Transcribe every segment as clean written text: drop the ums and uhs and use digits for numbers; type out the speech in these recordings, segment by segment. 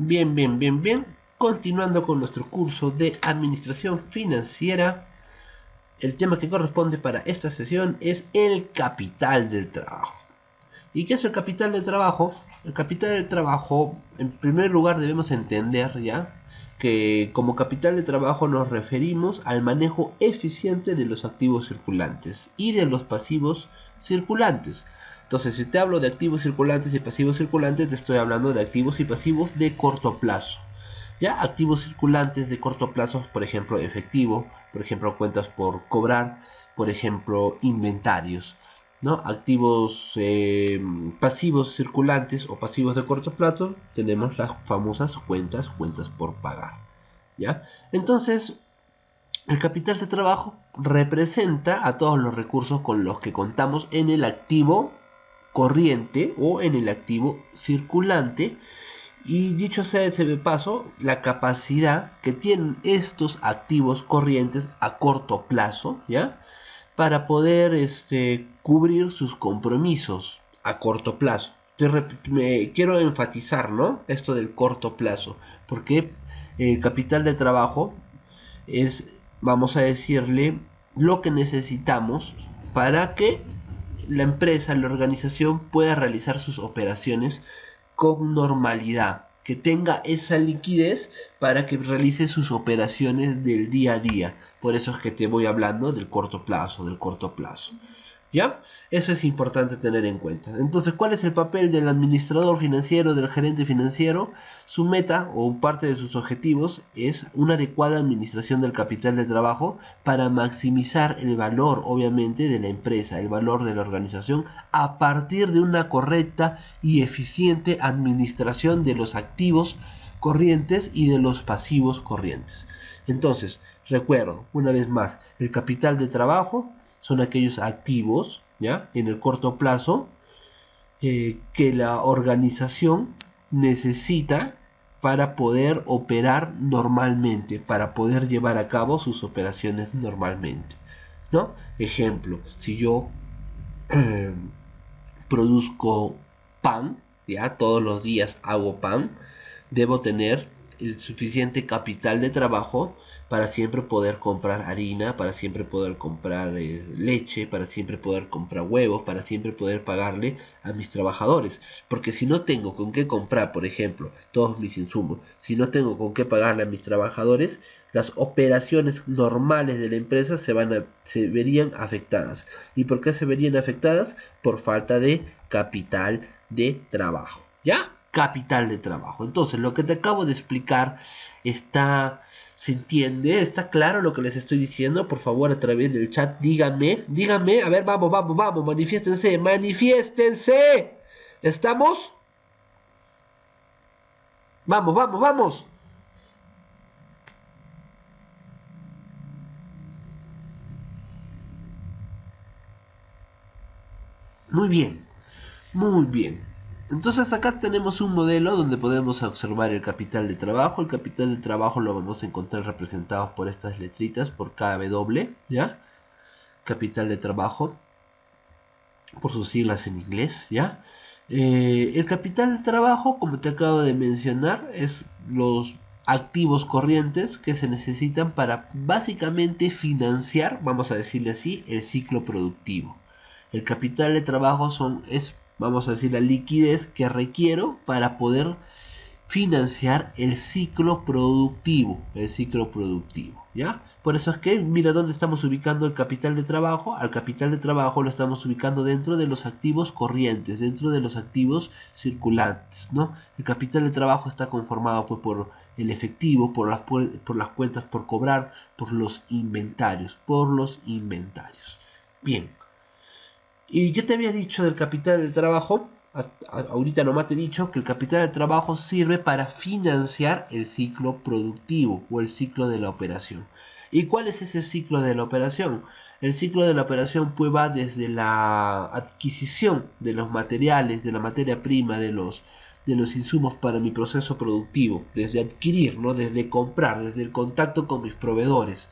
Bien. Continuando con nuestro curso de Administración Financiera, el tema que corresponde para esta sesión es el capital del trabajo. ¿Y qué es el capital del trabajo? El capital del trabajo, en primer lugar debemos entender ya que como capital de trabajo nos referimos al manejo eficiente de los activos circulantes y de los pasivos circulantes. Entonces, si te hablo de activos circulantes y pasivos circulantes, te estoy hablando de activos y pasivos de corto plazo. Ya activos circulantes de corto plazo, por ejemplo, efectivo, por ejemplo, cuentas por cobrar, por ejemplo, inventarios. ¿No? Activos pasivos circulantes o pasivos de corto plazo, tenemos las famosas cuentas por pagar. ¿Ya? Entonces, el capital de trabajo representa a todos los recursos con los que contamos en el activo corriente o en el activo circulante. Y dicho sea de paso, la capacidad que tienen estos activos corrientes a corto plazo, ¿ya? Para poder cubrir sus compromisos a corto plazo. Quiero enfatizar, ¿no? Esto del corto plazo, porque el capital de trabajo es, vamos a decirle, lo que necesitamos para que la empresa, la organización pueda realizar sus operaciones con normalidad, que tenga esa liquidez para que realice sus operaciones del día a día. Por eso es que te voy hablando del corto plazo, ¿Ya? Eso es importante tener en cuenta. Entonces, ¿cuál es el papel del administrador financiero, del gerente financiero? Su meta o parte de sus objetivos es una adecuada administración del capital de trabajo para maximizar el valor, obviamente, de la empresa, el valor de la organización, a partir de una correcta y eficiente administración de los activos corrientes y de los pasivos corrientes. Entonces, recuerdo, una vez más, el capital de trabajo son aquellos activos, ¿ya? En el corto plazo que la organización necesita para poder operar normalmente, para poder llevar a cabo sus operaciones normalmente, ¿no? Ejemplo, si yo eh, produzco pan, ya todos los días hago pan, debo tener el suficiente capital de trabajo para siempre poder comprar harina, para siempre poder comprar leche, para siempre poder comprar huevos, para siempre poder pagarle a mis trabajadores. Porque si no tengo con qué comprar, por ejemplo, todos mis insumos, si no tengo con qué pagarle a mis trabajadores, las operaciones normales de la empresa se verían afectadas. ¿Y por qué se verían afectadas? Por falta de capital de trabajo. ¿Ya? Capital de trabajo. Entonces, lo que te acabo de explicar ¿se entiende? ¿Está claro lo que les estoy diciendo? Por favor, a través del chat, díganme, a ver, vamos, manifiéstense. ¿Estamos? Vamos. Muy bien, muy bien. Entonces acá tenemos un modelo donde podemos observar el capital de trabajo. El capital de trabajo lo vamos a encontrar representado por estas letritas, por KW, ¿ya? Capital de trabajo, por sus siglas en inglés, ¿ya? El capital de trabajo, como te acabo de mencionar, es los activos corrientes que se necesitan para básicamente financiar, vamos a decirle así, el ciclo productivo. El capital de trabajo es, vamos a decir, la liquidez que requiero para poder financiar el ciclo productivo, ¿ya? Por eso es que, mira dónde estamos ubicando el capital de trabajo. Al capital de trabajo lo estamos ubicando dentro de los activos corrientes, dentro de los activos circulantes, ¿no? El capital de trabajo está conformado pues, por el efectivo, por las cuentas por cobrar, por los inventarios, Bien, ¿y qué te había dicho del capital del trabajo? Ahorita nomás te he dicho que el capital del trabajo sirve para financiar el ciclo productivo o el ciclo de la operación. ¿Y cuál es ese ciclo de la operación? El ciclo de la operación pues va desde la adquisición de los materiales, de la materia prima, de los insumos para mi proceso productivo, desde adquirir, ¿no? Desde comprar, desde el contacto con mis proveedores,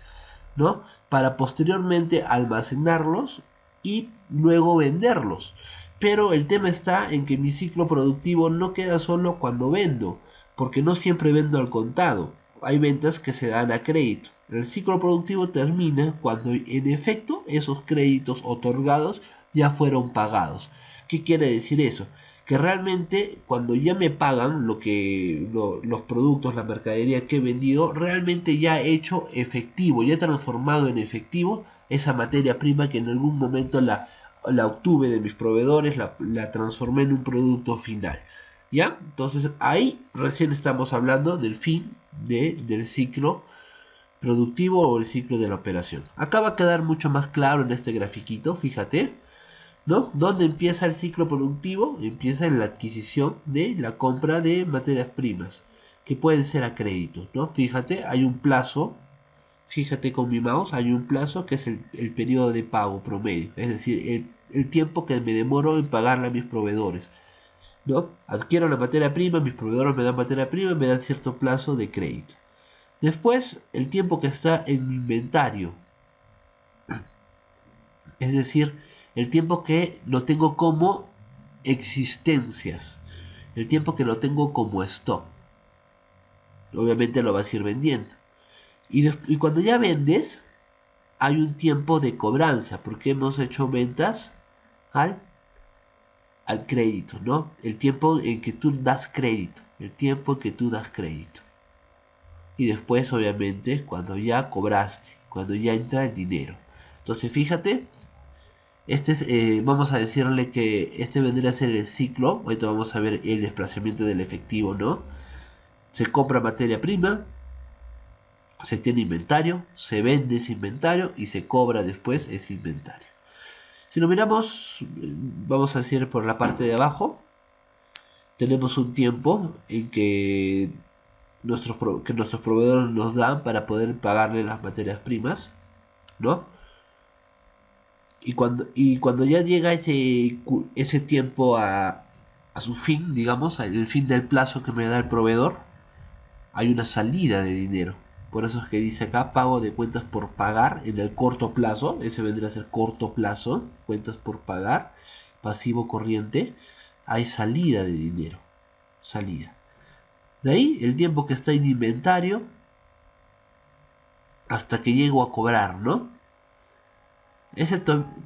¿no? Para posteriormente almacenarlos y luego venderlos. Pero el tema está en que mi ciclo productivo no queda solo cuando vendo. porque no siempre vendo al contado. Hay ventas que se dan a crédito. El ciclo productivo termina cuando en efecto esos créditos otorgados ya fueron pagados. ¿Qué quiere decir eso? Que realmente cuando ya me pagan los productos, la mercadería que he vendido, realmente ya he hecho efectivo, ya he transformado en efectivo esa materia prima que en algún momento la obtuve de mis proveedores, la transformé en un producto final. ¿Ya? Entonces ahí recién estamos hablando del fin del ciclo productivo o el ciclo de la operación. Acá va a quedar mucho más claro en este grafiquito, fíjate, ¿no? ¿Dónde empieza el ciclo productivo? Empieza en la adquisición de la compra de materias primas, que pueden ser a crédito, ¿no? Fíjate, hay un plazo, fíjate con mi mouse, hay un plazo que es el periodo de pago promedio, es decir, el tiempo que me demoro en pagarle a mis proveedores, ¿no? Adquiero la materia prima, mis proveedores me dan materia prima, me dan cierto plazo de crédito. Después, el tiempo que está en mi inventario, es decir, el tiempo que lo tengo como existencias, el tiempo que lo tengo como stock. Obviamente lo vas a ir vendiendo. Y cuando ya vendes, hay un tiempo de cobranza, porque hemos hecho ventas al crédito, ¿no? El tiempo en que tú das crédito, el tiempo en que tú das crédito. Y después, obviamente, cuando ya cobraste, cuando ya entra el dinero. Entonces, fíjate, vamos a decirle que este vendría a ser el ciclo. Ahorita vamos a ver el desplazamiento del efectivo, ¿no? Se compra materia prima, se tiene inventario, se vende ese inventario y se cobra después ese inventario. Si lo miramos, vamos a decir por la parte de abajo, tenemos un tiempo en que nuestros proveedores nos dan para poder pagarle las materias primas, ¿no? Y cuando ya llega ese tiempo a su fin, digamos, el fin del plazo que me da el proveedor, hay una salida de dinero. Por eso es que dice acá pago de cuentas por pagar en el corto plazo. Ese vendría a ser corto plazo, cuentas por pagar, pasivo corriente. Hay salida de dinero, salida. De ahí el tiempo que está en inventario hasta que llego a cobrar, ¿no?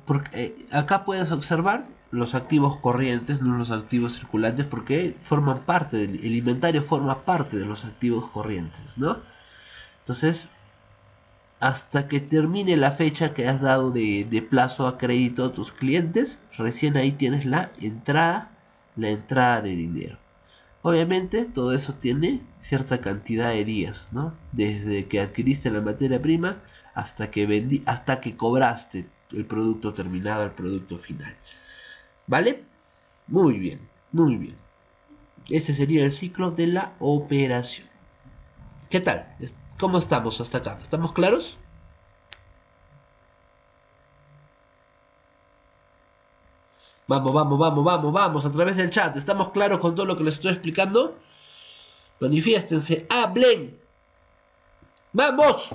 Porque acá puedes observar los activos corrientes, no los activos circulantes, porque forman parte el inventario forma parte de los activos corrientes, ¿no? Entonces, hasta que termine la fecha que has dado de plazo a crédito a tus clientes, recién ahí tienes la entrada de dinero. Obviamente todo eso tiene cierta cantidad de días, ¿no? Desde que adquiriste la materia prima hasta que cobraste el producto terminado, el producto final. ¿Vale? Muy bien, muy bien. Ese sería el ciclo de la operación. ¿Qué tal? ¿Cómo estamos hasta acá? ¿Estamos claros? Vamos, vamos, vamos, vamos, vamos, a través del chat. ¿Estamos claros con todo lo que les estoy explicando? Manifiéstense, hablen. ¡Vamos!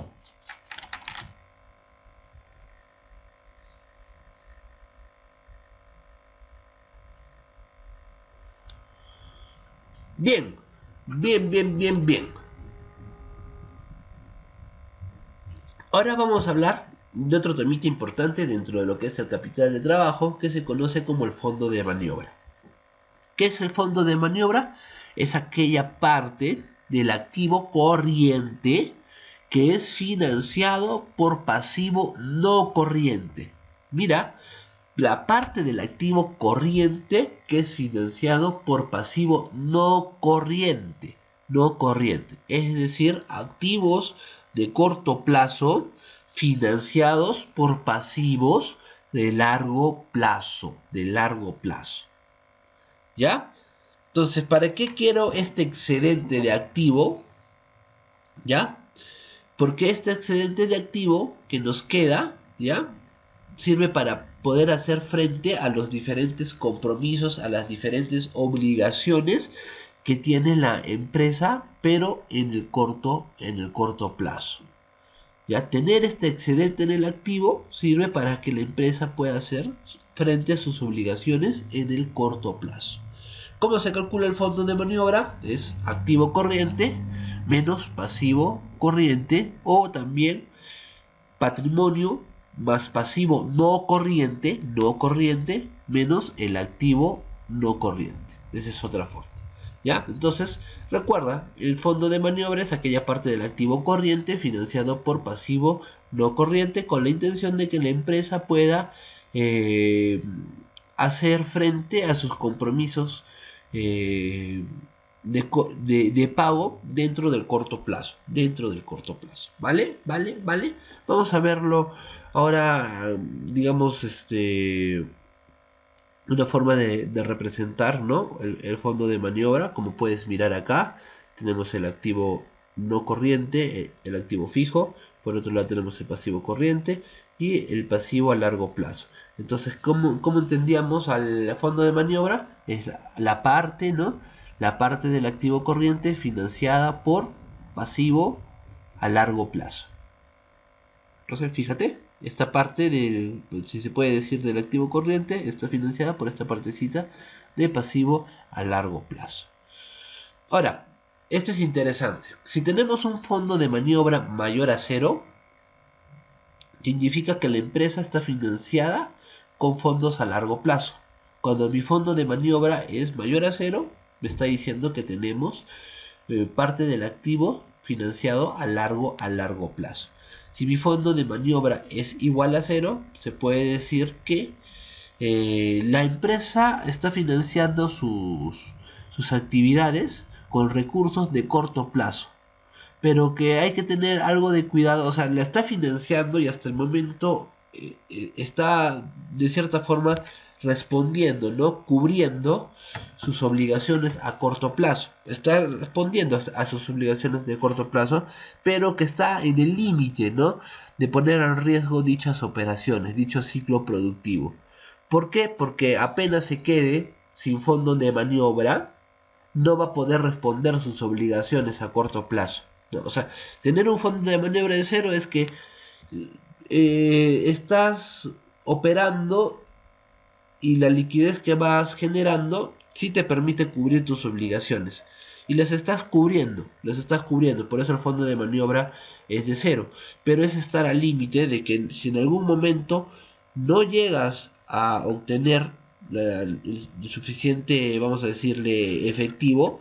Bien, bien, bien, bien, bien. Ahora vamos a hablar de otro temita importante dentro de lo que es el capital de trabajo, que se conoce como el fondo de maniobra. ¿Qué es el fondo de maniobra? Es aquella parte del activo corriente que es financiado por pasivo no corriente. Mira, la parte del activo corriente que es financiado por pasivo no corriente. No corriente. Es decir, activos de corto plazo financiados por pasivos de largo plazo. De largo plazo. ¿Ya? Entonces, ¿para qué quiero este excedente de activo? ¿Ya? Porque este excedente de activo que nos queda, ¿ya? Sirve para poder hacer frente a los diferentes compromisos, a las diferentes obligaciones que tiene la empresa, pero en el corto plazo. ¿Ya? Tener este excedente en el activo sirve para que la empresa pueda hacer frente a sus obligaciones en el corto plazo. ¿Cómo se calcula el fondo de maniobra? Es activo corriente menos pasivo corriente, o también patrimonio más pasivo no corriente menos el activo no corriente. Esa es otra forma. ¿Ya? Entonces, recuerda, el fondo de maniobra es aquella parte del activo corriente financiado por pasivo no corriente, con la intención de que la empresa pueda hacer frente a sus compromisos de pago dentro del corto plazo. ¿Vale? Vamos a verlo ahora, digamos, una forma de representar, ¿no? El fondo de maniobra. Como puedes mirar acá, tenemos el activo no corriente, el activo fijo. Por otro lado tenemos el pasivo corriente y el pasivo a largo plazo. Entonces, ¿cómo entendíamos al fondo de maniobra? Es la parte, ¿no? La parte del activo corriente financiada por pasivo a largo plazo. Entonces, fíjate, esta parte del, si se puede decir, del activo corriente está financiada por esta partecita de pasivo a largo plazo. Ahora, esto es interesante. Si tenemos un fondo de maniobra mayor a cero, significa que la empresa está financiada con fondos a largo plazo. Cuando mi fondo de maniobra es mayor a cero, me está diciendo que tenemos parte del activo financiado a largo plazo. Si mi fondo de maniobra es igual a cero, se puede decir que la empresa está financiando sus actividades con recursos de corto plazo, pero que hay que tener algo de cuidado. O sea, la está financiando y hasta el momento está de cierta forma respondiendo, ¿no? Cubriendo sus obligaciones a corto plazo. Está respondiendo a sus obligaciones de corto plazo, pero que está en el límite, ¿no? De poner en riesgo dichas operaciones, dicho ciclo productivo. ¿Por qué? Porque apenas se quede sin fondo de maniobra, no va a poder responder sus obligaciones a corto plazo, ¿no? O sea, tener un fondo de maniobra de cero es que estás operando y la liquidez que vas generando sí te permite cubrir tus obligaciones y las estás cubriendo, por eso el fondo de maniobra es de cero, pero es estar al límite de que si en algún momento no llegas a obtener el suficiente, vamos a decirle, efectivo,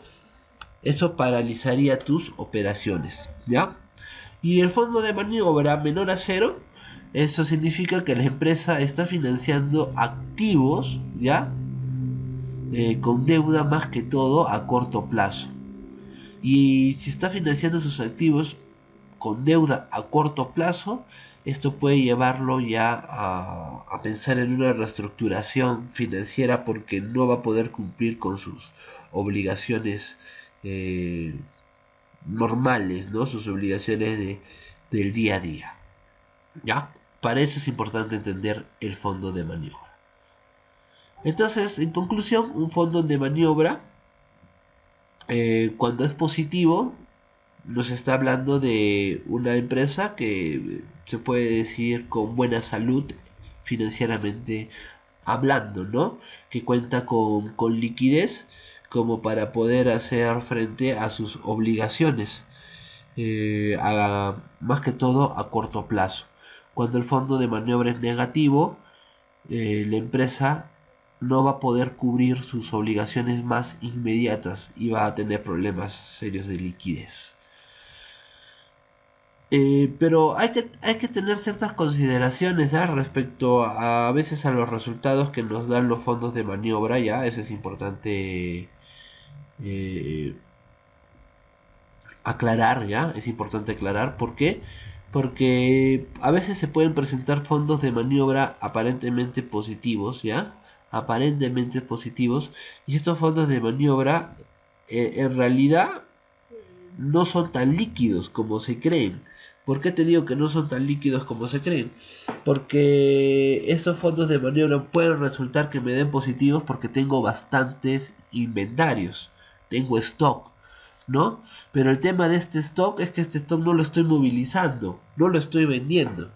eso paralizaría tus operaciones, ¿ya? Y el fondo de maniobra menor a cero, eso significa que la empresa está financiando activos, ¿ya? Con deuda más que todo a corto plazo. Y si está financiando sus activos con deuda a corto plazo, esto puede llevarlo ya a pensar en una reestructuración financiera, porque no va a poder cumplir con sus obligaciones normales, ¿no? Sus obligaciones del día a día. ¿Ya? Para eso es importante entender el fondo de maniobra. Entonces, en conclusión, un fondo de maniobra, cuando es positivo, nos está hablando de una empresa que se puede decir con buena salud financieramente hablando, ¿no? Que cuenta con liquidez como para poder hacer frente a sus obligaciones, más que todo a corto plazo. Cuando el fondo de maniobra es negativo, la empresa no va a poder cubrir sus obligaciones más inmediatas y va a tener problemas serios de liquidez. Pero hay que tener ciertas consideraciones, ¿ya? Respecto a veces a los resultados que nos dan los fondos de maniobra, ¿ya? Eso es importante aclarar, ¿ya? Es importante aclarar. ¿Por qué? Porque a veces se pueden presentar fondos de maniobra aparentemente positivos, ¿ya? Aparentemente positivos, y estos fondos de maniobra en realidad no son tan líquidos como se creen. ¿Por qué te digo que no son tan líquidos como se creen? Porque estos fondos de maniobra pueden resultar que me den positivos porque tengo bastantes inventarios, tengo stock, ¿no? Pero el tema de este stock es que este stock no lo estoy movilizando, no lo estoy vendiendo.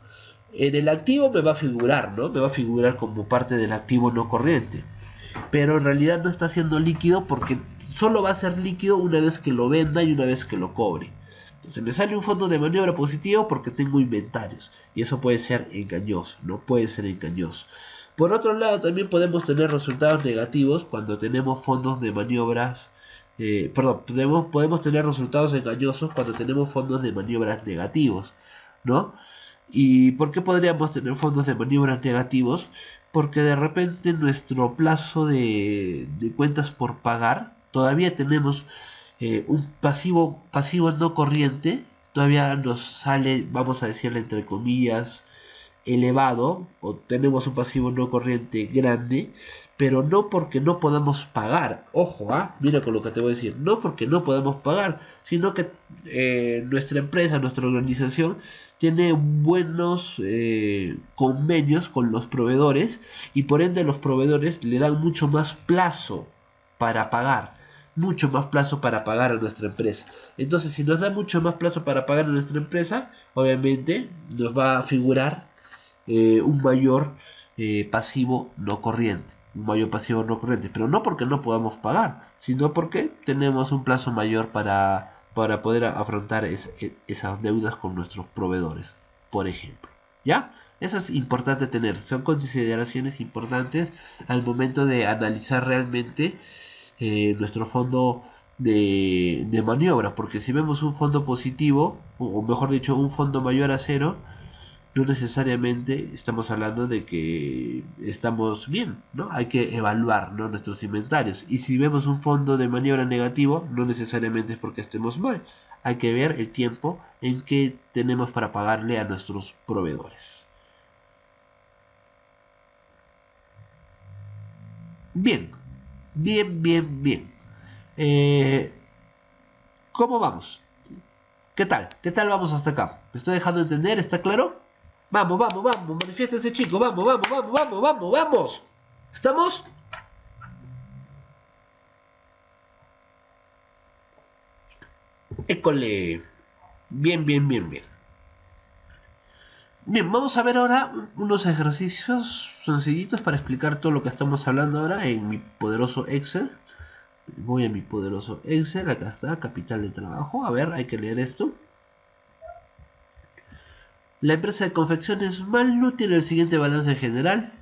En el activo me va a figurar, ¿no? Me va a figurar como parte del activo no corriente. pero en realidad no está siendo líquido porque solo va a ser líquido una vez que lo venda y una vez que lo cobre. Entonces me sale un fondo de maniobra positivo porque tengo inventarios y eso puede ser engañoso, no puede ser engañoso. Por otro lado, también podemos tener resultados negativos cuando tenemos fondos de maniobras, podemos tener resultados engañosos cuando tenemos fondos de maniobras negativos, ¿no? ¿Y por qué podríamos tener fondos de maniobras negativos? Porque de repente nuestro plazo de cuentas por pagar, todavía tenemos un pasivo no corriente, todavía nos sale, vamos a decirle entre comillas, elevado, o tenemos un pasivo no corriente grande, pero no porque no podamos pagar. Ojo, mira con lo que te voy a decir, no porque no podamos pagar, sino que nuestra empresa, nuestra organización tiene buenos convenios con los proveedores y por ende los proveedores le dan mucho más plazo para pagar. Mucho más plazo para pagar a nuestra empresa. Entonces, si nos da mucho más plazo para pagar a nuestra empresa, obviamente nos va a figurar un mayor pasivo no corriente. Un mayor pasivo no corriente. Pero no porque no podamos pagar, sino porque tenemos un plazo mayor para poder afrontar esas deudas con nuestros proveedores, por ejemplo. ¿Ya? Eso es importante tener. Son consideraciones importantes al momento de analizar realmente nuestro fondo de maniobra, porque si vemos un fondo positivo, o mejor dicho, un fondo mayor a cero, no necesariamente estamos hablando de que estamos bien, ¿no? Hay que evaluar, ¿no?, nuestros inventarios. Y si vemos un fondo de maniobra negativo, no necesariamente es porque estemos mal. Hay que ver el tiempo en que tenemos para pagarle a nuestros proveedores. Bien, bien. ¿Cómo vamos? ¿Qué tal? ¿Qué tal vamos hasta acá? ¿Me estoy dejando entender? ¿Está claro? Vamos, manifiéstese, chicos, vamos. ¿Estamos? École. Bien. Bien, vamos a ver ahora unos ejercicios sencillitos para explicar todo lo que estamos hablando ahora en mi poderoso Excel. Voy a mi poderoso Excel, acá está, capital de trabajo. A ver, hay que leer esto. La empresa de confecciones Malnu tiene el siguiente balance general.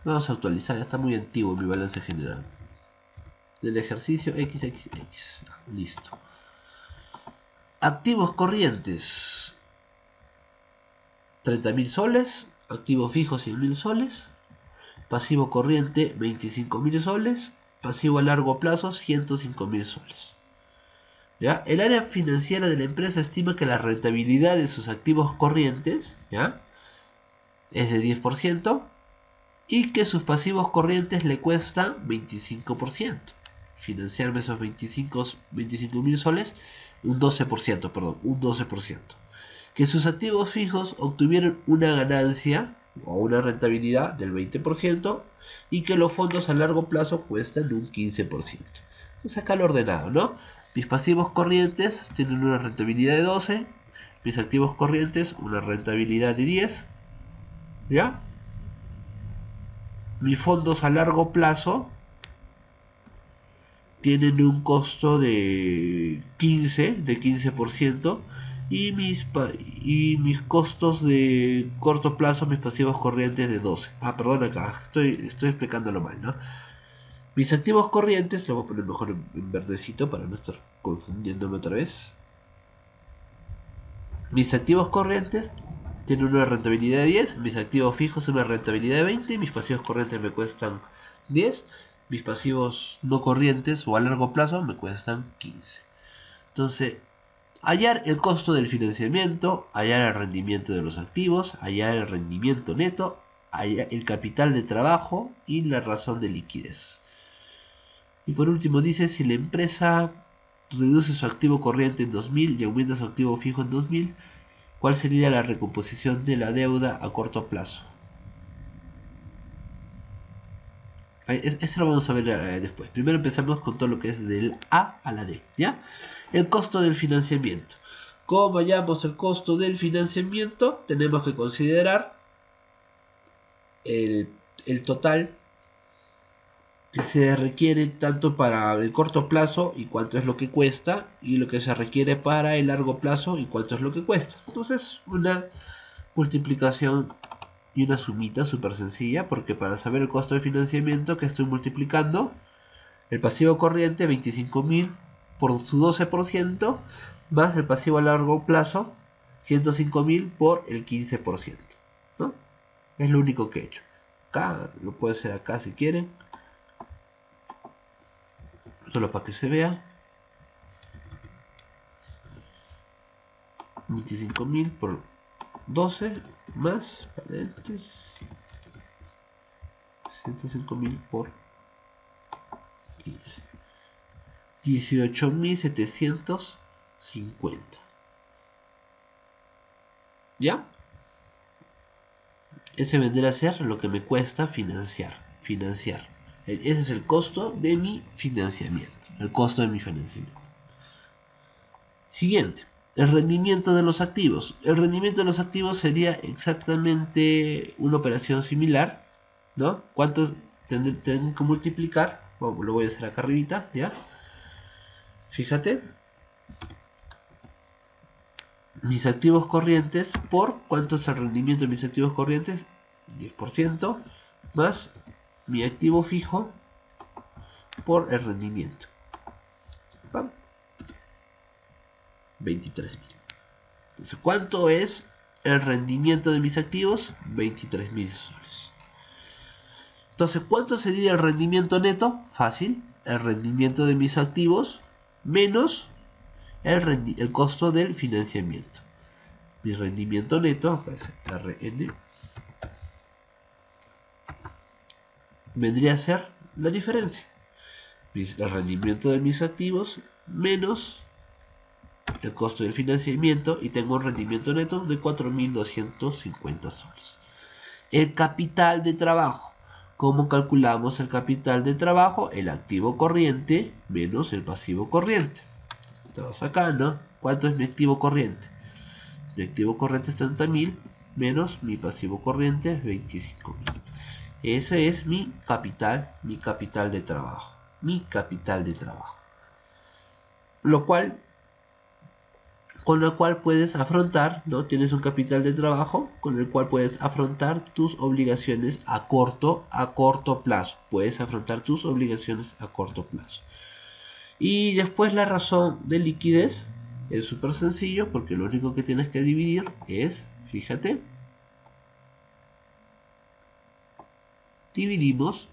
Vamos a actualizar, ya está muy antiguo mi balance general. Del ejercicio XXX. Listo. Activos corrientes. 30.000 soles. Activos fijos 100.000 soles. Pasivo corriente 25.000 soles. Pasivo a largo plazo 105.000 soles. ¿Ya? El área financiera de la empresa estima que la rentabilidad de sus activos corrientes, ¿ya?, es de 10% y que sus pasivos corrientes le cuestan 25%. Financiarme esos 25.000 soles, un 12%. Que sus activos fijos obtuvieron una ganancia o una rentabilidad del 20% y que los fondos a largo plazo cuestan un 15%. Entonces acá lo ordenado, ¿no? Mis pasivos corrientes tienen una rentabilidad de 12, mis activos corrientes una rentabilidad de 10, ¿ya? Mis fondos a largo plazo tienen un costo de 15%, y mis costos de corto plazo, mis pasivos corrientes de 12. Perdón, acá estoy explicándolo mal, ¿no? Mis activos corrientes, lo voy a poner mejor en verdecito para no estar confundiéndome otra vez. Mis activos corrientes tienen una rentabilidad de 10, mis activos fijos una rentabilidad de 20, mis pasivos corrientes me cuestan 10, mis pasivos no corrientes o a largo plazo me cuestan 15. Entonces, hallar el costo del financiamiento, hallar el rendimiento de los activos, hallar el rendimiento neto, hallar el capital de trabajo y la razón de liquidez. Y por último dice, si la empresa reduce su activo corriente en 2000 y aumenta su activo fijo en 2000, ¿cuál sería la recomposición de la deuda a corto plazo? Eso lo vamos a ver después. Primero empezamos con todo lo que es del A a la D, ¿ya? El costo del financiamiento. ¿Cómo hallamos el costo del financiamiento? Tenemos que considerar el total que se requiere tanto para el corto plazo y cuánto es lo que cuesta, y lo que se requiere para el largo plazo y cuánto es lo que cuesta. Entonces, una multiplicación y una sumita súper sencilla, porque para saber el costo de financiamiento, que estoy multiplicando el pasivo corriente 25.000 por su 12%, más el pasivo a largo plazo 105.000 por el 15%, ¿no? Es lo único que he hecho. Acá, lo puede hacer acá si quieren, solo para que se vea. 25.000 por 12 más paréntesis 105.000 por 15, 18.750. ¿Ya? Ese vendrá a ser lo que me cuesta financiar. Ese es el costo de mi financiamiento. El costo de mi financiamiento. Siguiente. El rendimiento de los activos. El rendimiento de los activos sería exactamente una operación similar, ¿no? ¿Cuántos tengo que multiplicar? Bueno, lo voy a hacer acá arribita, ¿ya? Fíjate. Mis activos corrientes por, ¿cuánto es el rendimiento de mis activos corrientes? 10% más mi activo fijo por el rendimiento. ¿Va? 23.000. Entonces, ¿cuánto es el rendimiento de mis activos? 23.000 soles. Entonces, ¿cuánto sería el rendimiento neto? Fácil. El rendimiento de mis activos menos el costo del financiamiento. Mi rendimiento neto, acá es RN, vendría a ser la diferencia. El rendimiento de mis activos menos el costo del financiamiento, y tengo un rendimiento neto de 4.250 soles. El capital de trabajo. ¿Cómo calculamos el capital de trabajo? El activo corriente menos el pasivo corriente. Entonces, te vas acá, ¿no? ¿Cuánto es mi activo corriente? Mi activo corriente es 30.000 menos mi pasivo corriente es 25.000. Ese es mi capital de trabajo. Con lo cual puedes afrontar, ¿no? Tienes un capital de trabajo con el cual puedes afrontar tus obligaciones a corto plazo. Puedes afrontar tus obligaciones a corto plazo. Y después la razón de liquidez es súper sencillo, porque lo único que tienes que dividir es, fíjate, dividimos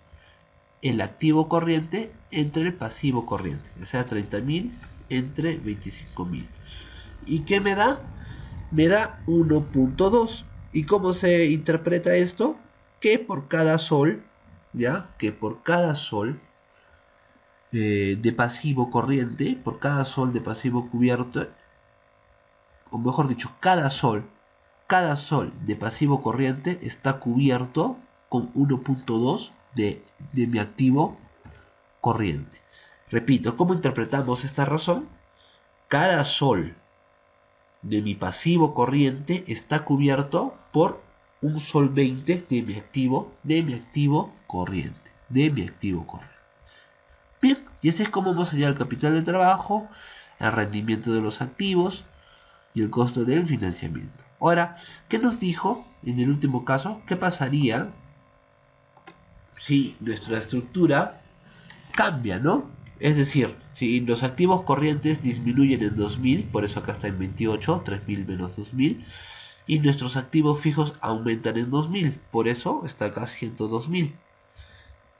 el activo corriente entre el pasivo corriente, o sea, 30.000 entre 25.000. ¿Y qué me da? Me da 1.2. ¿Y cómo se interpreta esto? Que por cada sol, ¿ya? Que por cada sol de pasivo corriente, por cada sol de pasivo cubierto, o mejor dicho, cada sol de pasivo corriente está cubierto con 1.2 de mi activo corriente. Repito, ¿cómo interpretamos esta razón? Cada sol de mi pasivo corriente está cubierto por un sol 20 de mi activo corriente. Bien, y así es como vamos a hallar el capital de trabajo, el rendimiento de los activos y el costo del financiamiento. Ahora, ¿qué nos dijo en el último caso? ¿Qué pasaría si nuestra estructura cambia, ¿no? Es decir, si los activos corrientes disminuyen en 2.000, por eso acá está en 28, 3.000 menos 2.000, y nuestros activos fijos aumentan en 2.000, por eso está acá 102.000.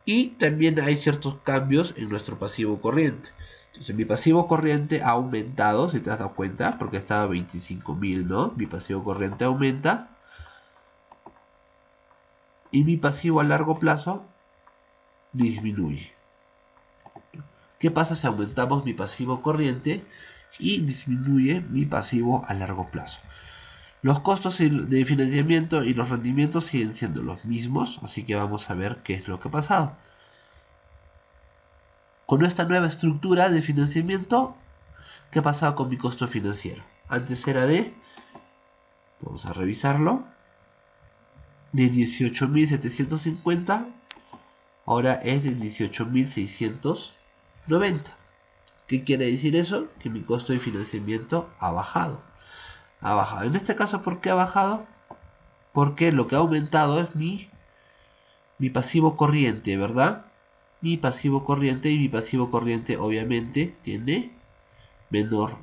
Y también hay ciertos cambios en nuestro pasivo corriente. Entonces mi pasivo corriente ha aumentado, si te has dado cuenta, porque estaba a 25.000, ¿no? Mi pasivo corriente aumenta. Y mi pasivo a largo plazo disminuye. ¿Qué pasa si aumentamos mi pasivo corriente y disminuye mi pasivo a largo plazo? Los costos de financiamiento y los rendimientos siguen siendo los mismos, así que vamos a ver qué es lo que ha pasado. Con esta nueva estructura de financiamiento, ¿qué ha pasado con mi costo financiero? Antes era vamos a revisarlo, de 18.750 ahora es de 18.690. ¿Qué quiere decir eso? Que mi costo de financiamiento ha bajado. Ha bajado. En este caso, ¿por qué ha bajado? Porque lo que ha aumentado es mi pasivo corriente, ¿verdad? Mi pasivo corriente, y mi pasivo corriente obviamente tiene menor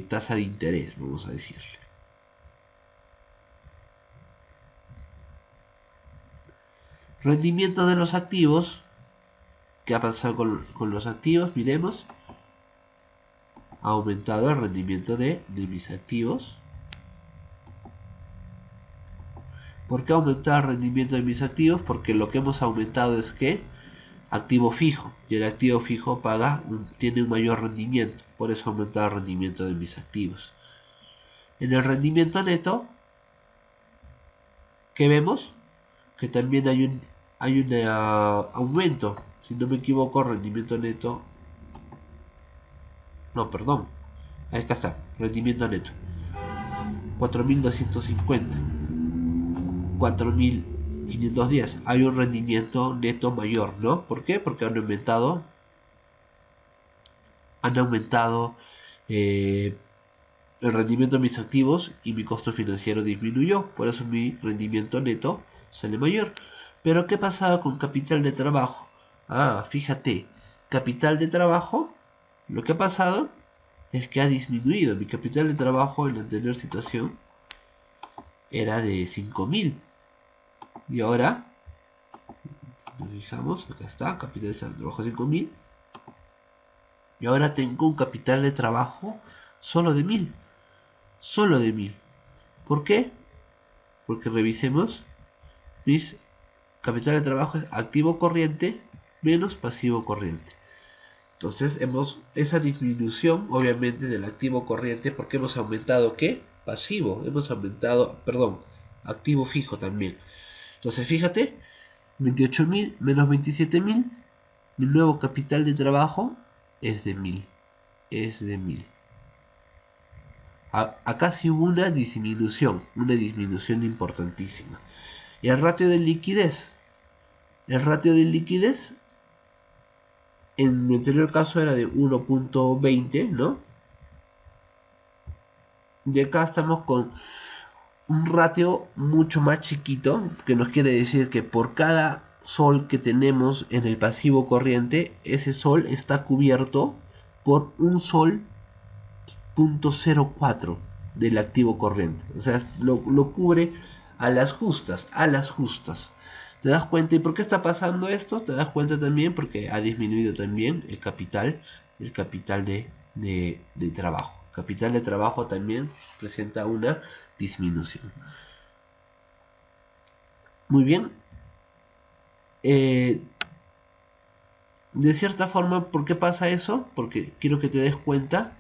tasa de interés, vamos a decirle. Rendimiento de los activos. ¿Qué ha pasado con los activos? Miremos. Ha aumentado el rendimiento de mis activos. ¿Por qué ha aumentado el rendimiento de mis activos? Porque lo que hemos aumentado es que activo fijo, y el activo fijo tiene un mayor rendimiento, por eso ha aumentado el rendimiento de mis activos. En el rendimiento neto, ¿qué vemos? Que también hay un aumento, si no me equivoco, rendimiento neto, no, perdón, acá está, rendimiento neto, 4.250, 4.510, hay un rendimiento neto mayor, ¿no? ¿Por qué? Porque han aumentado el rendimiento de mis activos y mi costo financiero disminuyó, por eso mi rendimiento neto sale mayor. Pero ¿qué pasaba con capital de trabajo? Fíjate, capital de trabajo, lo que ha pasado es que ha disminuido. Mi capital de trabajo en la anterior situación era de 5.000 y ahora, si nos fijamos, acá está, capital de trabajo 5.000, y ahora tengo un capital de trabajo solo de 1.000. Solo de 1.000. ¿Por qué? Porque revisemos, mis capital de trabajo es activo corriente menos pasivo corriente. Entonces esa disminución obviamente del activo corriente, porque hemos aumentado ¿qué? Pasivo, hemos aumentado, perdón, activo fijo también. Entonces fíjate, 28.000 menos 27.000, mi nuevo capital de trabajo es de 1.000. Es de 1.000. Acá sí hubo una disminución importantísima. Y el ratio de liquidez. El ratio de liquidez en mi anterior caso era de 1.20, ¿no? Y acá estamos con un ratio mucho más chiquito, que nos quiere decir que por cada sol que tenemos en el pasivo corriente, ese sol está cubierto por un sol 0.04 del activo corriente. O sea, lo cubre a las justas, ¿Te das cuenta? ¿Y por qué está pasando esto? Te das cuenta también porque ha disminuido también el capital de trabajo. Capital de trabajo también presenta una disminución. Muy bien. De cierta forma, ¿por qué pasa eso? Porque quiero que te des cuenta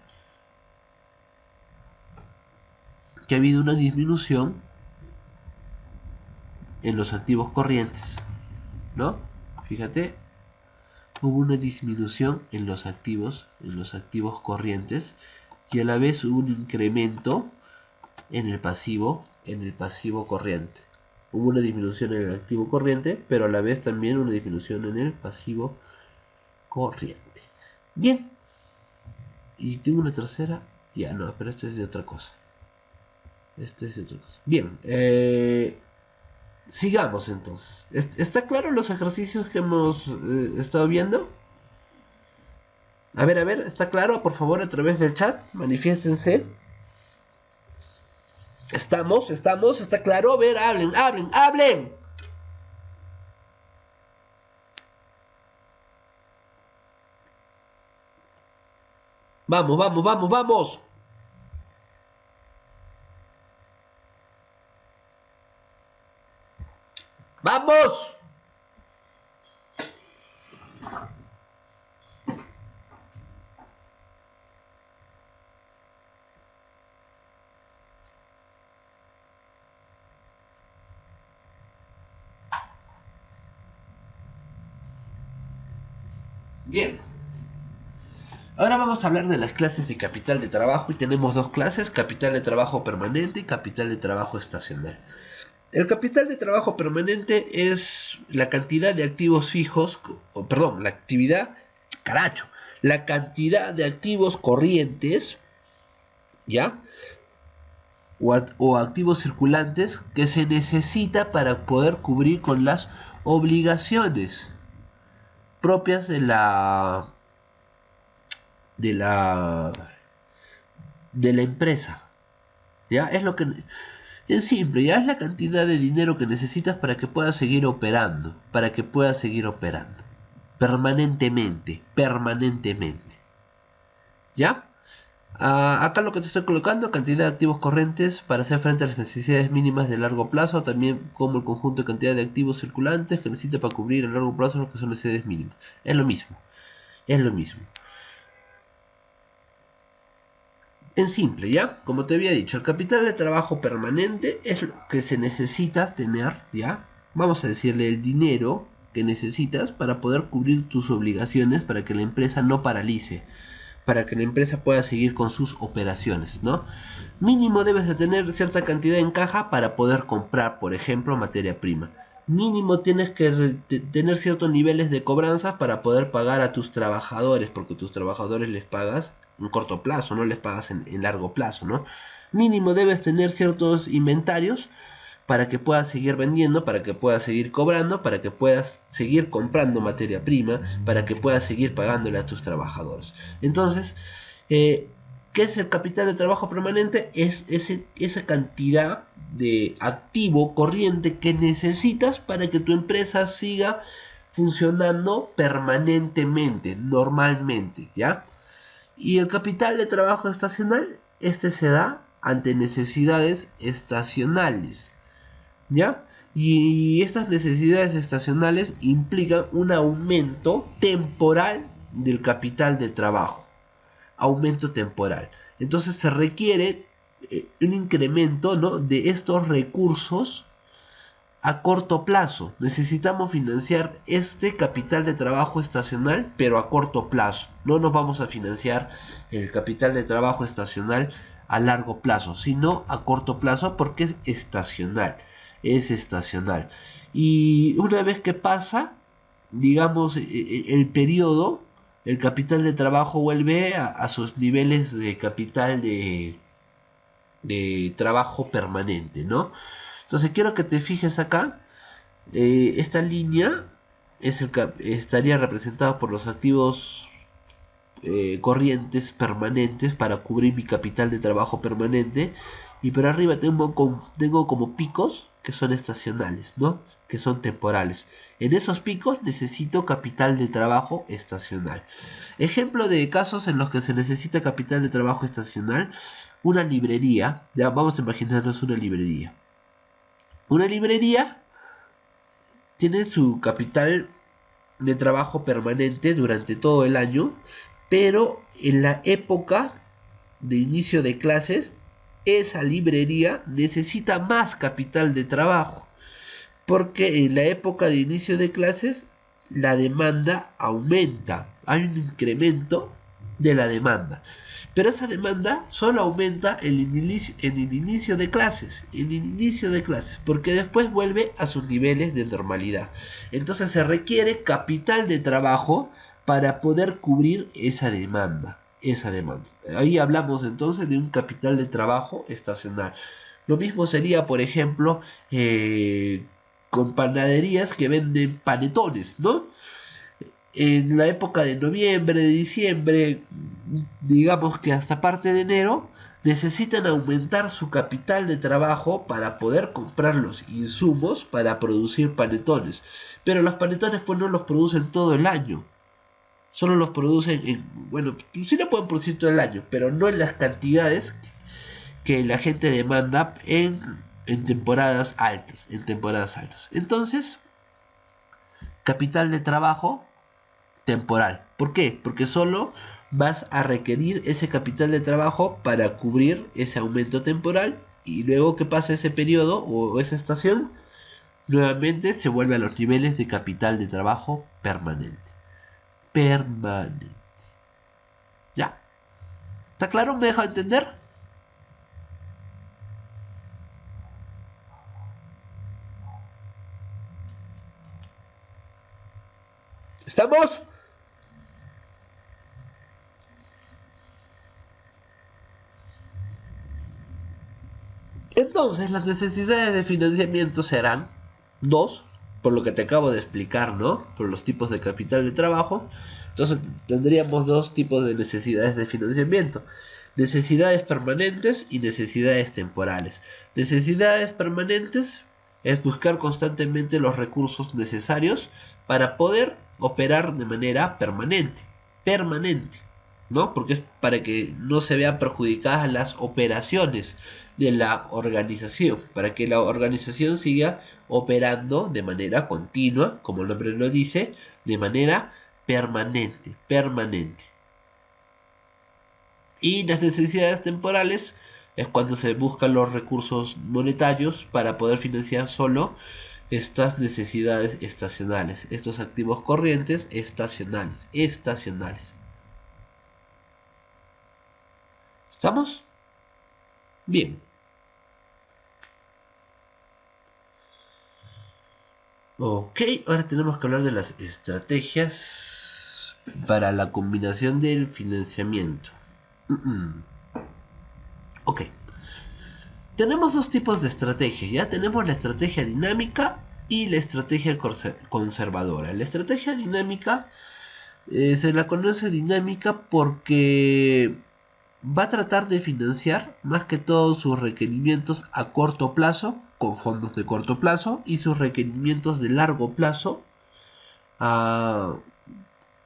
que ha habido una disminución en los activos corrientes, ¿no? Fíjate, hubo una disminución en los activos corrientes, y a la vez hubo un incremento en el pasivo corriente. Hubo una disminución en el activo corriente, pero a la vez también una disminución en el pasivo corriente. Bien. Y tengo una tercera. Ya no, pero esto es de otra cosa. Bien. Sigamos entonces. ¿Está claro los ejercicios que hemos estado viendo? A ver, ¿está claro? Por favor, a través del chat, manifiéstense. ¿Estamos? ¿Está claro? A ver, hablen. Vamos. ¡Vamos! Bien. Ahora vamos a hablar de las clases de capital de trabajo, y tenemos dos clases: capital de trabajo permanente y capital de trabajo estacional. El capital de trabajo permanente es la cantidad de activos fijos, perdón, la actividad, caracho, la cantidad de activos corrientes, ¿ya? O activos circulantes que se necesita para poder cubrir con las obligaciones propias de la de la empresa. ¿Ya? Es lo que es simple, ya es la cantidad de dinero que necesitas para que puedas seguir operando, permanentemente. ¿Ya? Acá lo que te estoy colocando, cantidad de activos corrientes para hacer frente a las necesidades mínimas de largo plazo, también como el conjunto de cantidad de activos circulantes que necesita para cubrir a largo plazo lo que son necesidades mínimas. Es lo mismo, es lo mismo. En simple, ¿ya? Como te había dicho, el capital de trabajo permanente es lo que se necesita tener, ¿ya? Vamos a decirle el dinero que necesitas para poder cubrir tus obligaciones, para que la empresa no paralice, para que la empresa pueda seguir con sus operaciones, ¿no? Mínimo debes de tener cierta cantidad en caja para poder comprar, por ejemplo, materia prima. Mínimo tienes que tener ciertos niveles de cobranzas para poder pagar a tus trabajadores, porque tus trabajadores les pagas en corto plazo, no les pagas en largo plazo, ¿no? Mínimo debes tener ciertos inventarios para que puedas seguir vendiendo, para que puedas seguir cobrando, para que puedas seguir comprando materia prima, para que puedas seguir pagándole a tus trabajadores. Entonces, ¿qué es el capital de trabajo permanente? Es esa cantidad de activo corriente que necesitas para que tu empresa siga funcionando permanentemente, normalmente, ¿ya? Y el capital de trabajo estacional, este se da ante necesidades estacionales, ¿ya? Y estas necesidades estacionales implican un aumento temporal del capital de trabajo, aumento temporal. Entonces se requiere un incremento, ¿no?, de estos recursos a corto plazo. Necesitamos financiar este capital de trabajo estacional, pero a corto plazo. No nos vamos a financiar el capital de trabajo estacional a largo plazo, sino a corto plazo porque es estacional. Es estacional. Y una vez que pasa, digamos, el periodo, el capital de trabajo vuelve a sus niveles de capital de trabajo permanente, ¿no? Entonces quiero que te fijes acá. Esta línea estaría representada por los activos corrientes permanentes para cubrir mi capital de trabajo permanente. Y por arriba tengo como picos que son estacionales, ¿no? Que son temporales. En esos picos necesito capital de trabajo estacional. Ejemplo de casos en los que se necesita capital de trabajo estacional. Una librería. Ya vamos a imaginarnos una librería. Una librería tiene su capital de trabajo permanente durante todo el año, pero en la época de inicio de clases, esa librería necesita más capital de trabajo, porque en la época de inicio de clases la demanda aumenta, hay un incremento de la demanda. Pero esa demanda solo aumenta en el inicio de clases, porque después vuelve a sus niveles de normalidad. Entonces se requiere capital de trabajo para poder cubrir esa demanda. Ahí hablamos entonces de un capital de trabajo estacional. Lo mismo sería, por ejemplo, con panaderías que venden panetones, ¿no? En la época de noviembre, de diciembre, digamos que hasta parte de enero, necesitan aumentar su capital de trabajo para poder comprar los insumos para producir panetones. Pero los panetones pues no los producen todo el año. Solo los producen bueno, sí lo pueden producir todo el año, pero no en las cantidades que la gente demanda en temporadas altas. Entonces, capital de trabajo temporal. ¿Por qué? Porque solo vas a requerir ese capital de trabajo para cubrir ese aumento temporal y luego que pase ese periodo o esa estación, nuevamente se vuelve a los niveles de capital de trabajo permanente. ¿Ya? ¿Está claro? ¿Me deja entender? ¿Estamos? Entonces, las necesidades de financiamiento serán dos, por lo que te acabo de explicar, ¿no? Por los tipos de capital de trabajo. Entonces, tendríamos dos tipos de necesidades de financiamiento. Necesidades permanentes y necesidades temporales. Necesidades permanentes es buscar constantemente los recursos necesarios para poder operar de manera permanente. Permanente. ¿No? Porque es para que no se vean perjudicadas las operaciones de la organización, para que la organización siga operando de manera continua, como el nombre lo dice, de manera permanente, permanente. Y las necesidades temporales es cuando se buscan los recursos monetarios para poder financiar solo estas necesidades estacionales, estos activos corrientes estacionales, ¿Estamos? Bien. Ok, ahora tenemos que hablar de las estrategias para la combinación del financiamiento. Ok. Tenemos dos tipos de estrategia, ¿ya? Tenemos la estrategia dinámica y la estrategia conservadora. La estrategia dinámica se la conoce dinámica porque va a tratar de financiar más que todo sus requerimientos a corto plazo con fondos de corto plazo y sus requerimientos de largo plazo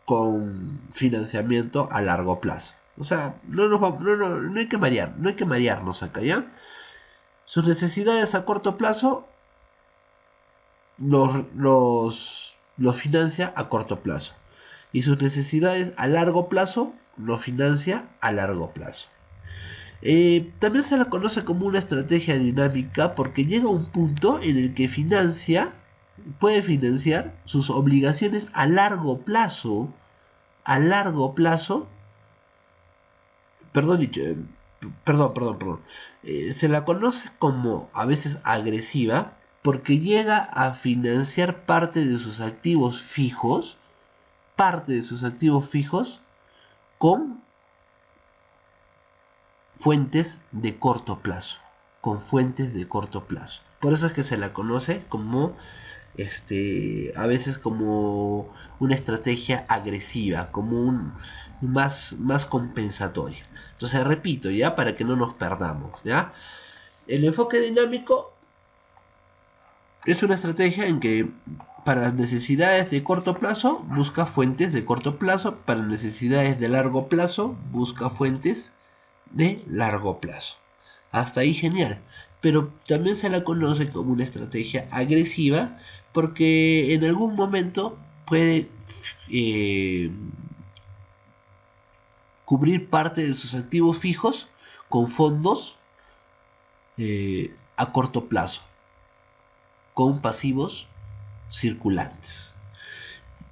con financiamiento a largo plazo. O sea, no hay que marearnos acá, ¿ya? Sus necesidades a corto plazo los financia a corto plazo y sus necesidades a largo plazo lo financia a largo plazo. También se la conoce como una estrategia dinámica porque llega a un punto en el que puede financiar sus obligaciones a largo plazo, perdón, se la conoce como a veces agresiva porque llega a financiar parte de sus activos fijos, con fuentes de corto plazo, Por eso es que se la conoce como a veces como una estrategia agresiva, como más compensatoria. Entonces repito, ya para que no nos perdamos, ¿ya? El enfoque dinámico es una estrategia en que para las necesidades de corto plazo busca fuentes de corto plazo, para necesidades de largo plazo busca fuentes de largo plazo. Hasta ahí genial. Pero también se la conoce como una estrategia agresiva porque en algún momento puede cubrir parte de sus activos fijos con fondos a corto plazo, con pasivos circulantes.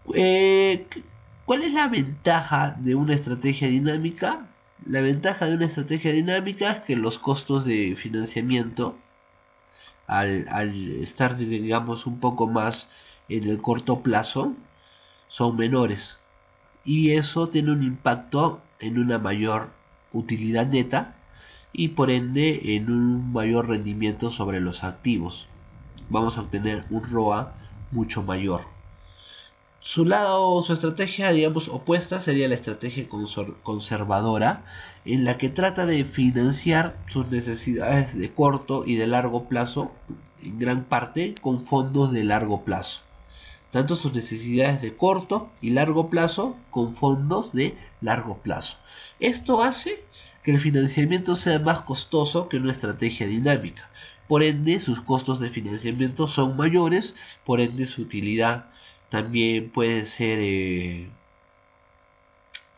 ¿Cuál es la ventaja de una estrategia dinámica? La ventaja de una estrategia dinámica es que los costos de financiamiento, al estar, digamos, un poco más en el corto plazo, son menores. Y eso tiene un impacto en una mayor utilidad neta y por ende en un mayor rendimiento sobre los activos. Vamos a obtener un ROA mucho mayor. Su estrategia, digamos, opuesta sería la estrategia conservadora, en la que trata de financiar sus necesidades de corto y de largo plazo, en gran parte con fondos de largo plazo. Tanto sus necesidades de corto y largo plazo con fondos de largo plazo. Esto hace que el financiamiento sea más costoso que una estrategia dinámica. Por ende, sus costos de financiamiento son mayores, por ende su utilidad también puede ser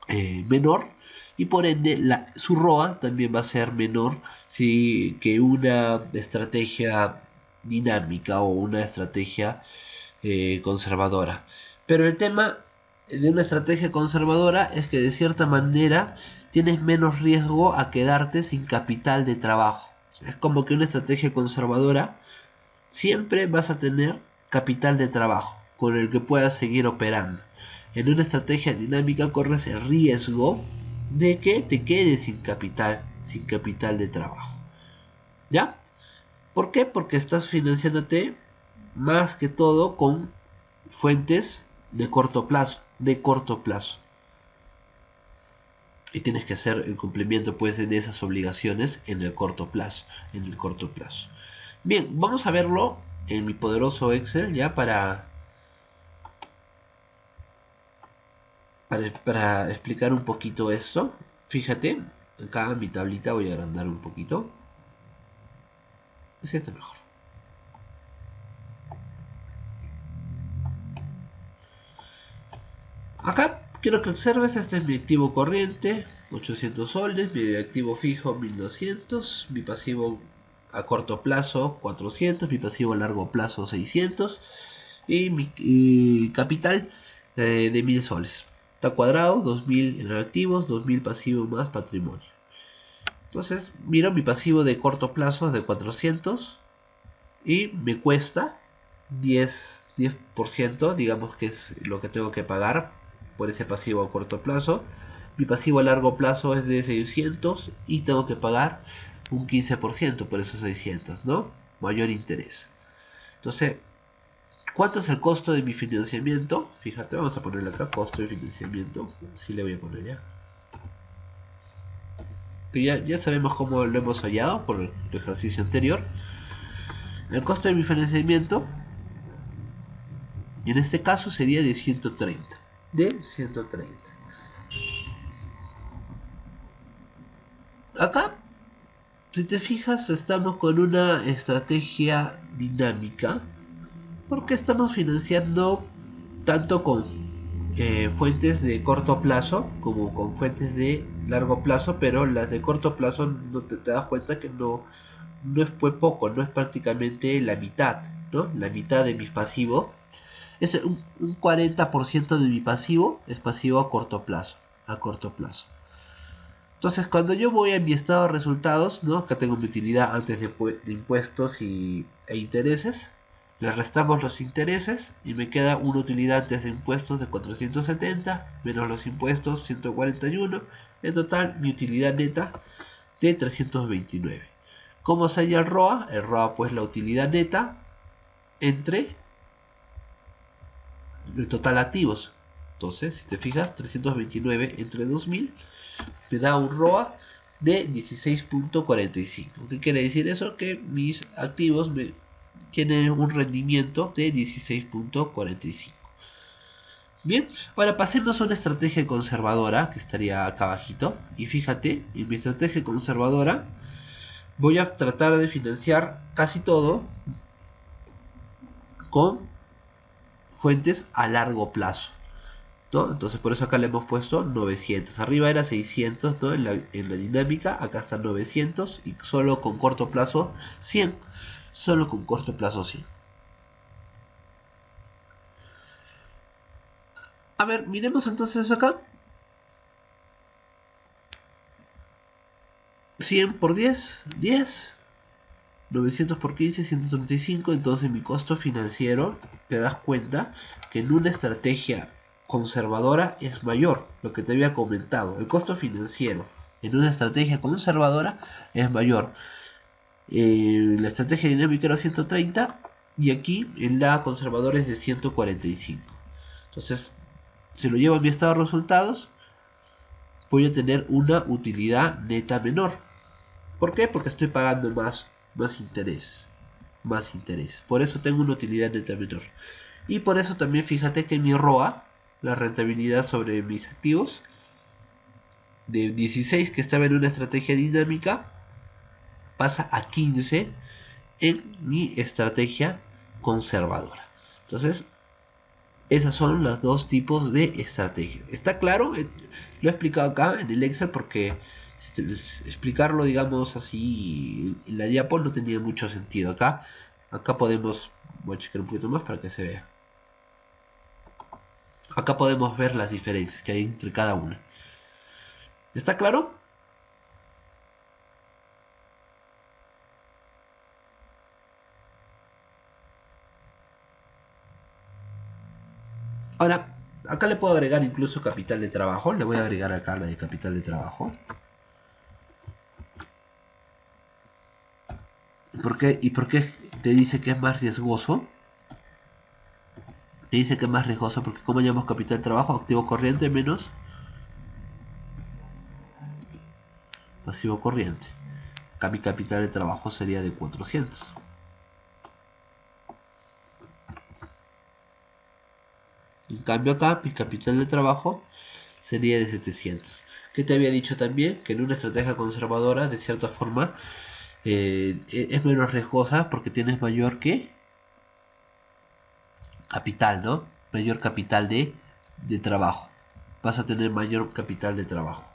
menor y por ende su ROA también va a ser menor que una estrategia dinámica o una estrategia conservadora. Pero el tema de una estrategia conservadora es que de cierta manera tienes menos riesgo a quedarte sin capital de trabajo. O sea, es como que una estrategia conservadora siempre vas a tener capital de trabajo con el que puedas seguir operando. En una estrategia dinámica corres el riesgo de que te quedes sin capital de trabajo. ¿Ya? ¿Por qué? Porque estás financiándote más que todo con fuentes de corto plazo. Y tienes que hacer el cumplimiento pues de esas obligaciones en el corto plazo. Bien, vamos a verlo en mi poderoso Excel ya para explicar un poquito esto. Fíjate, acá en mi tablita voy a agrandar un poquito. Así está mejor. Acá quiero que observes, este es mi activo corriente, 800 soles, mi activo fijo 1200, mi pasivo a corto plazo 400, mi pasivo a largo plazo 600 y mi capital de 1000 soles. Está cuadrado, 2000 en activos, 2000 pasivo más patrimonio. Entonces, miro mi pasivo de corto plazo es de 400 y me cuesta 10%, digamos que es lo que tengo que pagar por ese pasivo a corto plazo. Mi pasivo a largo plazo es de 600 y tengo que pagar un 15% por esos 600, ¿no? Mayor interés. Entonces, ¿cuánto es el costo de mi financiamiento? Fíjate, vamos a ponerle acá costo de financiamiento. Sí le voy a poner ya. Ya sabemos cómo lo hemos hallado por el ejercicio anterior. El costo de mi financiamiento en este caso sería de 130. De 130. Acá, si te fijas, estamos con una estrategia dinámica porque estamos financiando tanto con fuentes de corto plazo como con fuentes de largo plazo, pero las de corto plazo no te das cuenta que no es poco, no es prácticamente la mitad, ¿no? La mitad de mi pasivo. Es un 40% de mi pasivo es pasivo a corto plazo. A corto plazo. Entonces, cuando yo voy a mi estado de resultados, ¿no? Acá tengo mi utilidad antes de impuestos e intereses. Le restamos los intereses y me queda una utilidad antes de impuestos de 470 menos los impuestos 141. En total, mi utilidad neta de 329. ¿Cómo se halla el ROA? El ROA, pues, la utilidad neta entre el total activos. Entonces, si te fijas, 329 entre 2000 me da un ROA de 16.45. ¿Qué quiere decir eso? Que mis activos tienen un rendimiento de 16.45. Bien, ahora pasemos a una estrategia conservadora que estaría acá abajito. Y fíjate, en mi estrategia conservadora voy a tratar de financiar casi todo con fuentes a largo plazo, ¿no? Entonces por eso acá le hemos puesto 900. Arriba era 600, ¿no? En la dinámica, acá está 900 y solo con corto plazo 100. Solo con corto plazo 100. A ver, miremos entonces acá. 100 por 10, 10. 900 por 15, 135. Entonces mi costo financiero, te das cuenta que en una estrategia conservadora es mayor. Lo que te había comentado, el costo financiero en una estrategia conservadora es mayor. La estrategia dinámica era 130 y aquí en la conservadora es de 145. Entonces, si lo llevo a mi estado de resultados, voy a tener una utilidad neta menor. ¿Por qué? Porque estoy pagando más interés. Más interés. Por eso tengo una utilidad neta menor. Y por eso también fíjate que mi ROA, la rentabilidad sobre mis activos, de 16 que estaba en una estrategia dinámica, pasa a 15 en mi estrategia conservadora. Entonces, esas son los dos tipos de estrategias. ¿Está claro? Lo he explicado acá en el Excel porque explicarlo, digamos así, en la diapo no tenía mucho sentido. Acá podemos, voy a checar un poquito más para que se vea. Acá podemos ver las diferencias que hay entre cada una. ¿Está claro? Ahora, acá le puedo agregar incluso capital de trabajo. Le voy a agregar acá la de capital de trabajo. ¿Por qué? ¿Y por qué te dice que es más riesgoso? Te dice que es más riesgoso porque como llamamos capital de trabajo, activo corriente menos pasivo corriente. Acá mi capital de trabajo sería de 400. En cambio acá mi capital de trabajo sería de 700. ¿Qué te había dicho también? Que en una estrategia conservadora, de cierta forma, es menos riesgosa porque tienes mayor que capital, ¿no? Mayor capital de trabajo. Vas a tener mayor capital de trabajo.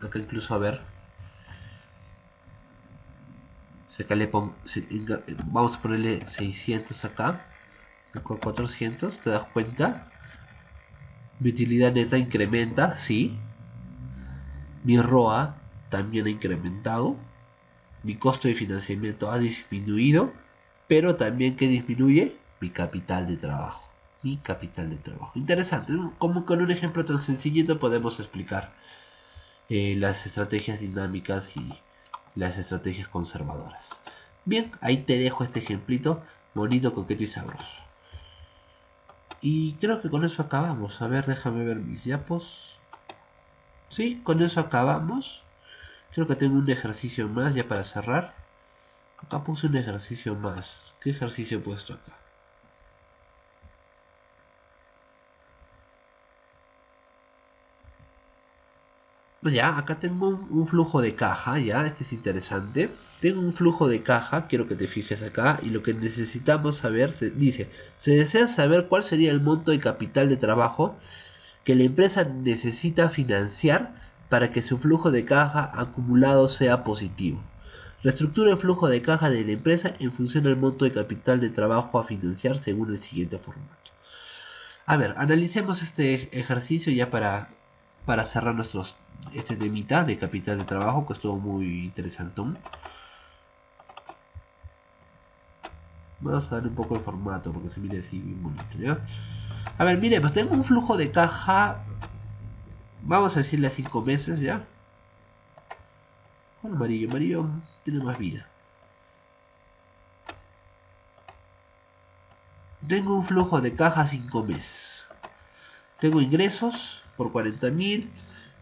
Acá incluso, a ver. Acá le pongo, vamos a ponerle 600 acá. Con 400, ¿te das cuenta? Mi utilidad neta incrementa, sí. Mi ROA también ha incrementado. Mi costo de financiamiento ha disminuido. Pero también que disminuye mi capital de trabajo. Mi capital de trabajo. Interesante, ¿no? Como con un ejemplo tan sencillito podemos explicar las estrategias dinámicas y las estrategias conservadoras. Bien, ahí te dejo este ejemplito bonito, coqueto y sabroso. Y creo que con eso acabamos. A ver, déjame ver mis diapos. Sí, con eso acabamos. Creo que tengo un ejercicio más ya para cerrar. Acá puse un ejercicio más. ¿Qué ejercicio he puesto acá? Ya, acá tengo un flujo de caja, ya, este es interesante. Tengo un flujo de caja, quiero que te fijes acá, y lo que necesitamos saber, dice, se desea saber cuál sería el monto de capital de trabajo que la empresa necesita financiar para que su flujo de caja acumulado sea positivo. Reestructura el flujo de caja de la empresa en función del monto de capital de trabajo a financiar según el siguiente formato. A ver, analicemos este ejercicio ya para cerrar este temita de capital de trabajo que estuvo muy interesantón. Vamos a darle un poco de formato porque se mire así bien bonito, ¿ya? A ver, miremos, tengo un flujo de caja, vamos a decirle a 5 meses, ¿ya? Con amarillo, amarillo tiene más vida. Tengo un flujo de caja a 5 meses. Tengo ingresos por 40.000,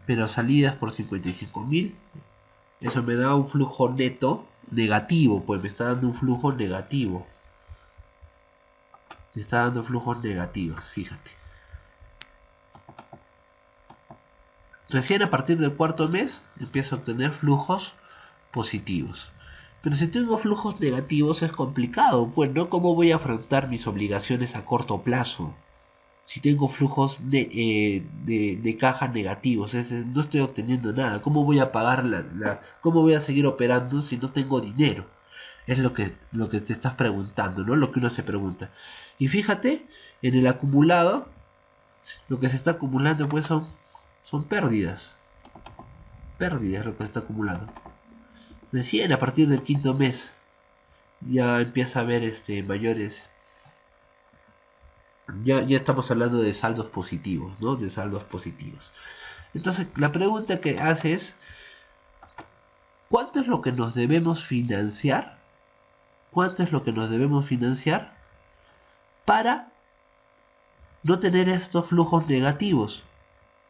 pero salidas por 55.000. Eso me da un flujo neto negativo, pues me está dando un flujo negativo. Me está dando flujos negativos, fíjate. Recién a partir del cuarto mes empiezo a obtener flujos positivos. Pero si tengo flujos negativos es complicado, pues no, ¿cómo voy a afrontar mis obligaciones a corto plazo? Si tengo flujos de caja negativos, no estoy obteniendo nada. ¿Cómo voy a pagar cómo voy a seguir operando si no tengo dinero? Es lo que te estás preguntando, ¿no? Lo que uno se pregunta. Y fíjate, en el acumulado, lo que se está acumulando pues son pérdidas. Pérdidas lo que se está acumulando. Recién a partir del quinto mes ya empieza a haber mayores. Ya estamos hablando de saldos positivos, ¿no? De saldos positivos. Entonces, la pregunta que hace es, ¿cuánto es lo que nos debemos financiar? ¿Cuánto es lo que nos debemos financiar para no tener estos flujos negativos?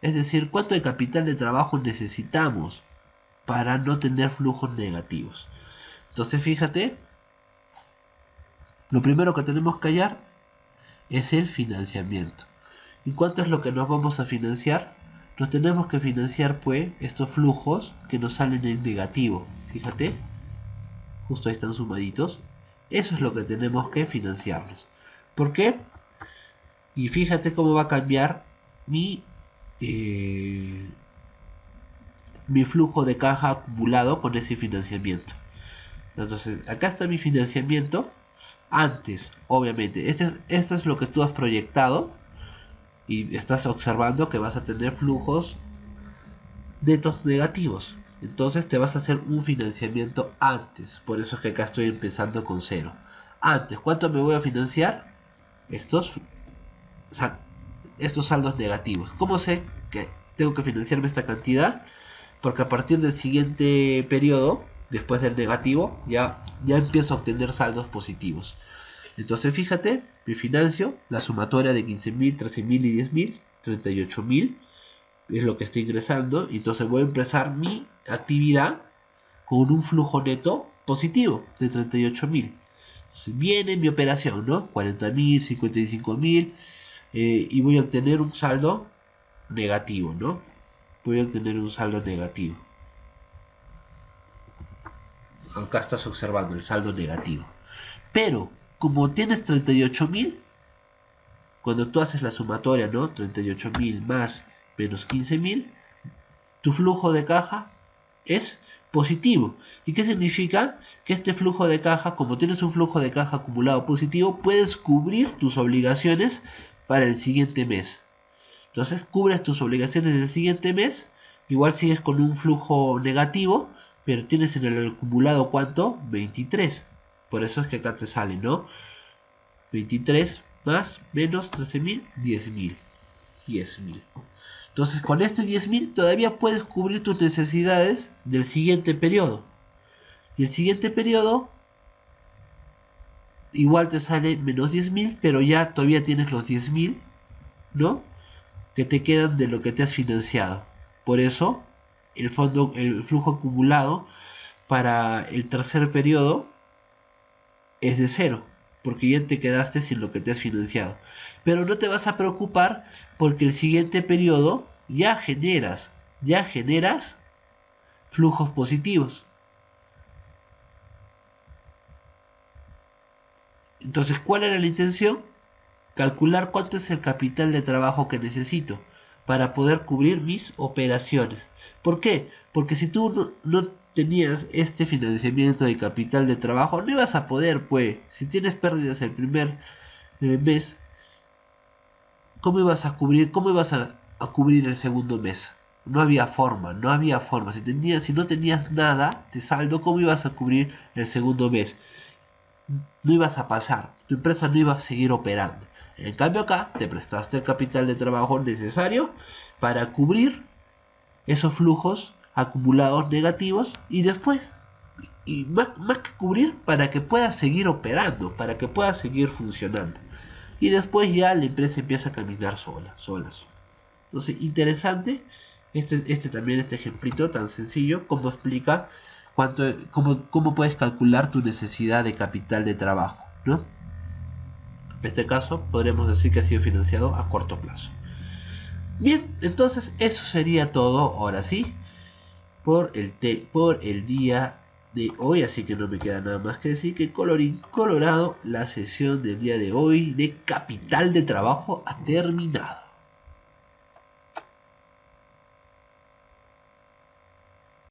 Es decir, ¿cuánto de capital de trabajo necesitamos para no tener flujos negativos? Entonces, fíjate, lo primero que tenemos que hallar es el financiamiento. ¿Y cuánto es lo que nos vamos a financiar? Nos tenemos que financiar pues estos flujos que nos salen en negativo. Fíjate, justo ahí están sumaditos. Eso es lo que tenemos que financiarnos. ¿Por qué? Y fíjate cómo va a cambiar mi flujo de caja acumulado con ese financiamiento. Entonces, acá está mi financiamiento. Antes, obviamente, esto es lo que tú has proyectado y estás observando que vas a tener flujos netos negativos. Entonces te vas a hacer un financiamiento antes. Por eso es que acá estoy empezando con 0. antes, ¿cuánto me voy a financiar? Estos saldos negativos. ¿Cómo sé que tengo que financiarme esta cantidad? Porque a partir del siguiente periodo, después del negativo, ya empiezo a obtener saldos positivos. Entonces fíjate, me financio la sumatoria de 15.000, 13.000 y 10.000, 38.000 es lo que estoy ingresando. Y entonces voy a empezar mi actividad con un flujo neto positivo de 38.000. Viene mi operación, ¿no? 40.000, 55.000 y voy a obtener un saldo negativo, ¿no? Voy a obtener un saldo negativo. Acá estás observando el saldo negativo. Pero, como tienes 38.000, cuando tú haces la sumatoria, ¿no? 38.000 más menos 15.000, tu flujo de caja es positivo. ¿Y qué significa? Que este flujo de caja, como tienes un flujo de caja acumulado positivo, puedes cubrir tus obligaciones para el siguiente mes. Entonces cubres tus obligaciones del siguiente mes, igual sigues con un flujo negativo, pero tienes en el acumulado ¿cuánto? 23. Por eso es que acá te sale, ¿no? 23 más menos 13.000, 10.000. 10.000. Entonces con este 10.000 todavía puedes cubrir tus necesidades del siguiente periodo. Y el siguiente periodo igual te sale menos 10.000, pero ya todavía tienes los 10.000, ¿no? Que te quedan de lo que te has financiado. Por eso el flujo acumulado para el tercer periodo es de 0, porque ya te quedaste sin lo que te has financiado. Pero no te vas a preocupar porque el siguiente periodo ya generas flujos positivos. Entonces, ¿cuál era la intención? Calcular cuánto es el capital de trabajo que necesito para poder cubrir mis operaciones. ¿Por qué? Porque si tú no tenías este financiamiento de capital de trabajo, no ibas a poder, pues, si tienes pérdidas el primer mes, ¿cómo ibas a cubrir el segundo mes? No había forma. Si no tenías nada de saldo, ¿cómo ibas a cubrir el segundo mes? No ibas a pasar, tu empresa no iba a seguir operando. En cambio acá te prestaste el capital de trabajo necesario para cubrir esos flujos acumulados negativos y después, y más que cubrir, para que puedas seguir operando, para que puedas seguir funcionando. Y después ya la empresa empieza a caminar sola. Entonces, interesante este ejemplito tan sencillo como explica cómo puedes calcular tu necesidad de capital de trabajo, ¿no? En este caso podremos decir que ha sido financiado a corto plazo. Bien, entonces eso sería todo, ahora sí, por el día de hoy, así que no me queda nada más que decir que colorín colorado, la sesión del día de hoy de capital de trabajo ha terminado.